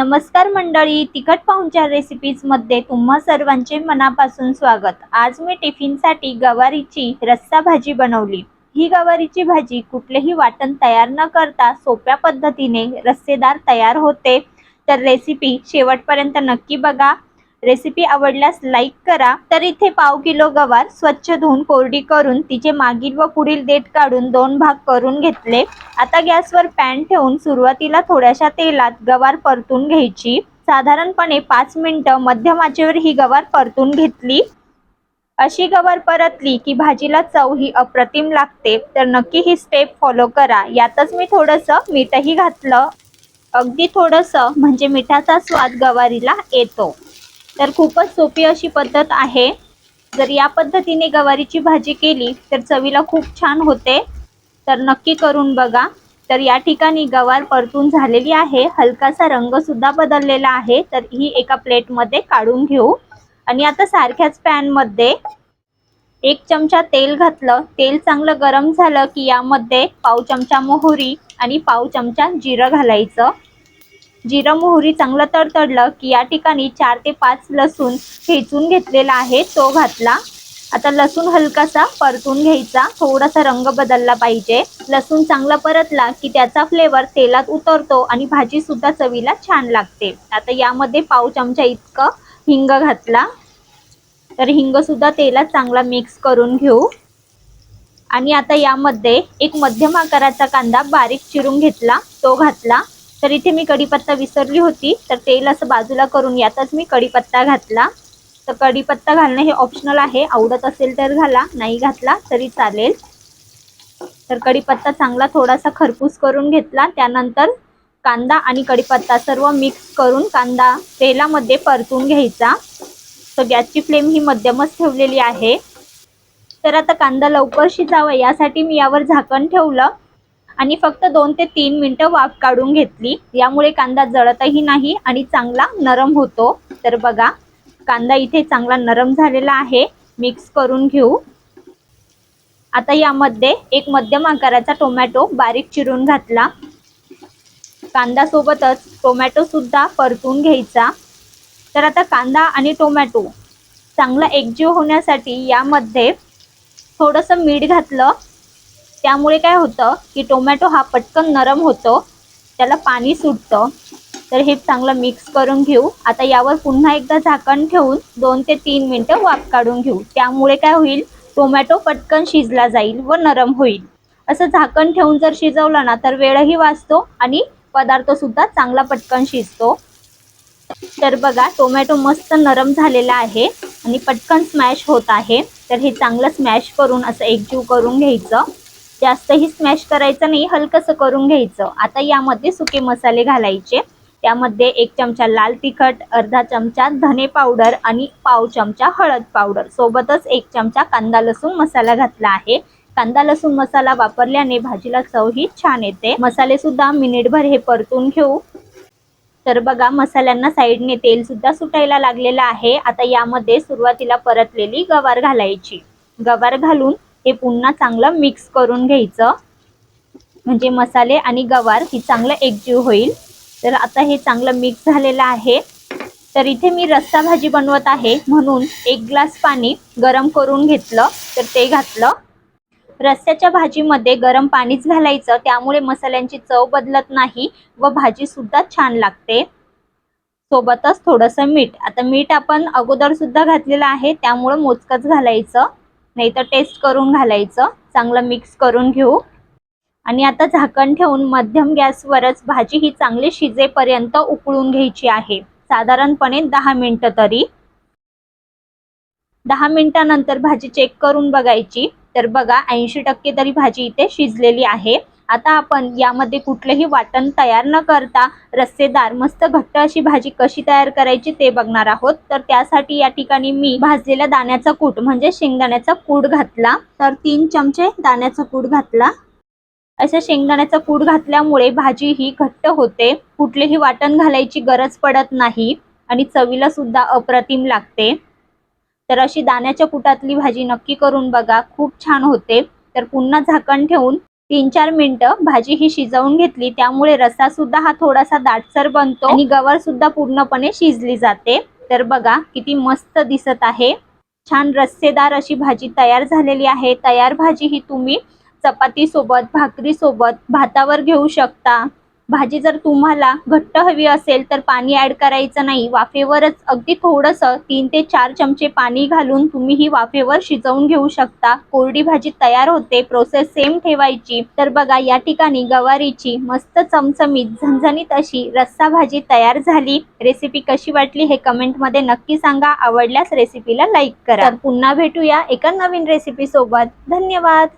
नमस्कार मंडळी, तिखट पाहुणचार रेसिपीज मध्ये तुम्हा सर्वांचे मनापासून स्वागत। आज मी टिफिनसाठी गवारीची रस्सा भाजी बनवली। ही गवारीची भाजी कुठलेही वाटण तयार न करता सोप्या पद्धतीने रस्सेदार तयार होते। तर रेसिपी शेवटपर्यंत नक्की बघा। रेसिपी आवडल्यास लाईक करा। तर इथे पाव किलो गवार स्वच्छ धुवून कोरडी करून तिचे मागील व पुढील देठ काढून दोन भाग करून घेतले। आता गॅसवर पॅन ठेवून सुरुवातीला थोड्याशा तेलात गवार परतून घ्यायची। साधारणपणे 5 मिनिटे मध्यम आचेवर ही गवार परतून घेतली। अशी गवार परतली की भाजीला चव ही अप्रतिम लागते। तर नक्की ही स्टेप फॉलो करा। यातच मी थोडंसं मीठही घातलं, अगदी थोडंसं, म्हणजे मिठाचा स्वाद गवारीला येतो। तर खूपच सोपी अशी पद्धत आहे। जर या पद्धतीने गवारीची भाजी केली तर चवीला खूप छान होते। तर नक्की करून बघा। तर या ठिकाणी गवार परतून झालेली आहे, हलकासा रंग सुद्धा बदललेला आहे। तर ही एका प्लेट मध्ये काढून घेऊ। आणि आता सारख्याच पॅन मध्ये 1 चमचा तेल घातलं। तेल चांगलं गरम झालं की यामध्ये पाव चमचा मोहरी आणि पाव चमचा जिरं घालायचं। जिरं मोहरी चांगलं तडतडलं की या ठिकाणी 4 ते 5 लसूण ठेचून घेतलेला आहे तो घातला। आता लसूण हलकासा परतून घ्यायचा, थोडासा रंग बदलला पाहिजे। लसूण चांगला परतला की त्याचा फ्लेवर तेलात उतरतो आणि भाजी सुद्धा चवीला छान लागते। आता यामध्ये पाव चमचा इतकं हिंग घातला। तर हिंग सुद्धा तेलात चांगला मिक्स करून घेऊ। आणि आता यामध्ये एक मध्यम आकाराचा कांदा बारीक चिरून घेतला तो घातला। तर इथे मी कढीपत्ता विसरली होती, तर तेल असं बाजूला करून यातच मी कढीपत्ता घातला। तर कढीपत्ता घालणे हे ऑप्शनल आहे, आवडत असेल तर घाला, नाही घातला तरी चालेल। तर कढीपत्ता चांगला थोडासा खरपूस करून घेतला। त्यानंतर कांदा आणि कढीपत्ता सर्व मिक्स करून कांदा तेलामध्ये परतून घ्यायचा। तर गॅसची फ्लेम ही मध्यमच ठेवलेली आहे। तर आता कांदा लवकर शिजावा यासाठी मी यावर झाकण ठेवलं आणि फक्त 2 ते 3 मिनिटं वाफ काढून घेतली। यामुळे कांदा जळतही नाही आणि चांगला नरम होतो। तर बघा, कांदा इथे चांगला नरम झालेला आहे। मिक्स करून घेऊ। आता यामध्ये एक मध्यम आकाराचा टोमॅटो बारीक चिरून घातला। कांदा सोबतच टोमॅटो सुद्धा परतून घ्यायचा। तर आता कांदा आणि टोमॅटो चांगला एकजीव होण्यासाठी यामध्ये थोडंसं मीठ घातलं। त्यामुळे काय होतं की टोमॅटो हा पटकन नरम होतो, त्याला पाणी सुटतं। तर हे चांगलं मिक्स करून घेऊ। आता यावर पुन्हा एकदा झाकण ठेवून 2 ते 3 मिनिटं वाफ काढून घेऊ। त्यामुळे काय होईल, टोमॅटो पटकन शिजला जाईल व नरम होईल। असं झाकण ठेवून जर शिजवलं ना तर वेळही वाचतो आणि पदार्थ सुद्धा चांगला पटकन शिजतो। तर बघा, टोमॅटो मस्त नरम झालेला आहे आणि पटकन स्मॅश होत आहे। तर हे चांगलं स्मॅश करून असं एकजीव करून घ्यायचं। जास्तही स्मॅश करायचं नाही, हलकसं करून घ्यायचं। आता यामध्ये सुके मसाले घालायचे। त्यामध्ये 1 चमचा लाल तिखट, अर्धा चमचा धने पावडर आणि पाव चमचा हळद पावडर, सोबतच 1 चमचा कांदा लसूण मसाला घातला आहे। कांदा लसूण मसाला वापरल्याने भाजीला चव ही छान येते। मसाले सुद्धा मिनिटभर हे परतून घेऊ। तर बघा, मसाल्यांना साईडने तेल सुद्धा सुटायला लागलेलं आहे। आता यामध्ये सुरुवातीला परतलेली गवार घालायची। गवार घालून हे पुन्हा चांगलं मिक्स करून घ्यायचं, म्हणजे मसाले आणि गवार ही चांगलं एकजीव होईल। तर आता हे चांगलं मिक्स झालेलं आहे। तर इथे मी रस्सा भाजी बनवत आहे म्हणून 1 ग्लास पाणी गरम करून घेतलं, तर ते घातलं। रस्स्याच्या भाजीमध्ये गरम पाणीच घालायचं, त्यामुळे मसाल्यांची चव बदलत नाही व भाजी सुद्धा छान लागते। सोबतच थोडंसं मीठ। आता मीठ आपण अगोदर सुद्धा घातलेलं आहे, त्यामुळे मोजकच घालायचं, नाहीतर टेस्ट करून घालायचं। चांगलं मिक्स करून घेऊ। आणि आता झाकण ठेवून मध्यम गॅसवरच भाजी ही चांगली शिजेपर्यंत उकळून घ्यायची आहे, साधारणपणे 10 मिनिटं तरी। 10 मिनिटांनंतर भाजी चेक करून बघायची। तर बघा, 80% तरी भाजी इथे शिजलेली आहे। आता आपण यामध्ये कुठलेही वाटण तयार न करता रस्सेदार मस्त घट्ट अशी भाजी कशी तयार करायची ते बघणार आहोत। तर त्यासाठी या ठिकाणी मी भाजलेल्या दाण्याचा कूट म्हणजे शेंगदाण्याचा कूट घातला। तर 3 चमचे दाण्याचा कूट घातला। अशा शेंगदाण्याचा कूट घातल्यामुळे भाजी ही घट्ट होते, कुठलेही वाटण घालायची गरज पडत नाही आणि चवीला सुद्धा अप्रतिम लागते। तर अशी दाण्याच्या कुटातली भाजी नक्की करून बघा, खूप छान होते। तर पुन्हा झाकण ठेवून 3-4 मिनिटं भाजी ही शिजवून घेतली, त्यामुळे रस्सा सुद्धा हा थोडासा दाटसर बनतो आणि गवार सुद्धा पूर्णपणे शिजली जाते। तर बघा किती मस्त दिसत आहे, छान रस्सेदार अशी भाजी तयार झालेली आहे। तयार भाजी ही तुम्ही चपाती सोबत, भाकरी सोबत, भातावर घेऊ शकता। भाजी जर तुम्हाला घट्ट हवी असेल तर पाणी ऍड करायचं नाही, वाफेवरच अगदी थोडंसं 3 ते 4 चमचे पाणी घालून तुम्ही ही वाफेवर शिजवून घेऊ शकता। कोरडी भाजी तयार होते, प्रोसेस सेम ठेवायची। तर बघा या ठिकाणी गवारीची मस्त चमचमीत झणझणीत अशी रस्सा भाजी तयार झाली। रेसिपी कशी वाटली हे कमेंट मध्ये नक्की सांगा। आवडल्यास रेसिपीला लाईक करा। तर पुन्हा भेटूया एका नवीन रेसिपी सोबत। धन्यवाद।